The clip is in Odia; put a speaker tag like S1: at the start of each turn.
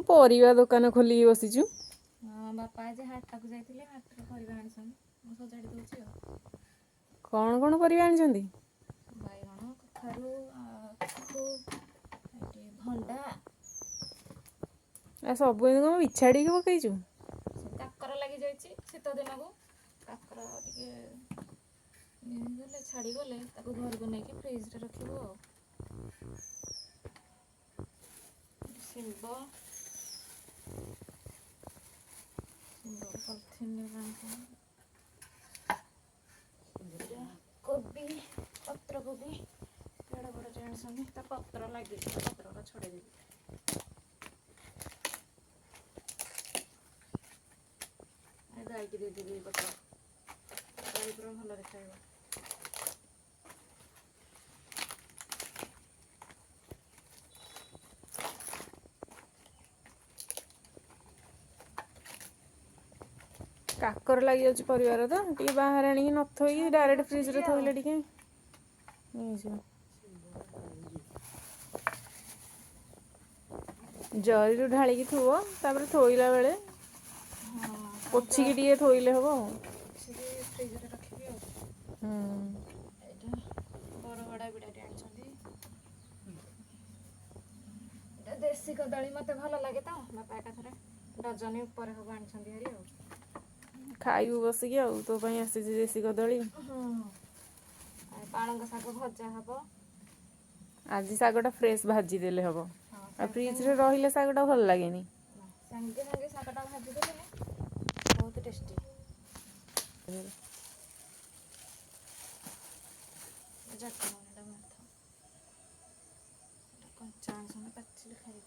S1: ପରିବା ଦୋକାନ ଖୋଲିକି ବସିଛୁ।
S2: ହଁ ବାପା ଆଜି ହାଟକୁ ଯାଇଥିଲେ, ହାଟରୁ ପରିବା ଆଣିଛନ୍ତି। ମୁଁ ସଜାଡ଼ି ଦେଉଛି ଆଉ।
S1: କଣ ପରିବା ଆଣିଛନ୍ତି?
S2: ବାଇଗଣ, କଖାରୁ, ଆଳୁ, ଏଠି ଭଣ୍ଡା।
S1: ଆଉ ସବୁ ଏମିତି କଣ ବିଛାଡ଼ିକି ପକେଇଛୁ?
S2: ସେ କାକର ଲାଗିଯାଇଛି ଶୀତ ଦିନକୁ, କାକର ଟିକେ ଗଲେ ଛାଡ଼ିଗଲେ ତାକୁ ଘରକୁ ନେଇକି ଫ୍ରିଜରେ ରଖିବୁ ଆଉ। ଶିମ୍ବ କୋବି, ପତ୍ରକୋବି କେଡ଼େ ବଡ଼ ଆଣିଛନ୍ତି, ତା ପତ୍ର ଲାଗିଛି, ପତ୍ରଟା ଛଡ଼େଇଦେବି। ଗାଈକି ଦେଇଦେବି ଏଇ ପତ୍ର, ଗାଈ ପୁରା ଭଲରେ ଖାଇବ।
S1: କାକର ଲାଗିଯାଉଛି ପରିବାର ତ, ଟିକେ ବାହାରେ ଆଣିକି ନ ଥୋଇକି
S2: ଛଡ଼େଇ
S1: ଡାଇରେକ୍ଟ
S2: ଦେଉଛି
S1: ଫ୍ରିଜରେ
S2: ଟିକେ ଆଉ।
S1: ଥୋଇଲେ ଟିକେ ହେଇଯିବ। ଜରିରୁ ଢାଳିକି ଥୁଅ, ତାପରେ ଥୋଇଲା ବେଳେ ପୋଛିକି ଟିକେ ଥୋଇଲେ ହବ ଆଉ।
S2: ପୋଛିକି ଫ୍ରିଜରେ ରଖିବି ଆଉ।
S1: ହୁଁ।
S2: ଏଇଟା ବରଗଡ଼ା ବିଡାଟେ ଆଣିଛନ୍ତି। ଏଇଟା ଦେଶୀ କଦଳୀ ମତେ ଭଲ ଲାଗେ ତ, ବାପା ଏକାଥରେ ଡଜନ ଉପରେ ହବ ଆଣିଛନ୍ତି ହାରି ଆଉ।
S1: ଖାଇବୁ ବସିକି ଆଉ, ତୋ ପାଇଁ ଆସିଛି ଦେଶୀ କଦଳୀ।
S2: ହଁ, ପାଳଙ୍ଗ ଶାଗ ଭଜା ହବ।
S1: ଆଜି ଶାଗଟା ଫ୍ରେଶ ଭାଜିଦେଲେ ହବ,
S2: ହଁ
S1: ଆଉ
S2: ସାଙ୍ଗେ ସାଙ୍ଗେ
S1: ଫ୍ରିଜରେ ରହିଲେ ଶାଗଟା ଭଲ ଲାଗେନି।
S2: ସାଙ୍ଗେ ସାଙ୍ଗେ ଶାଗଟା ଭାଜିଦେଲେ ବହୁତ ଟେଷ୍ଟି। କଞ୍ଚା ଆଣିଛନ୍ତି, ପାଚିଲେ ଖାଇବି।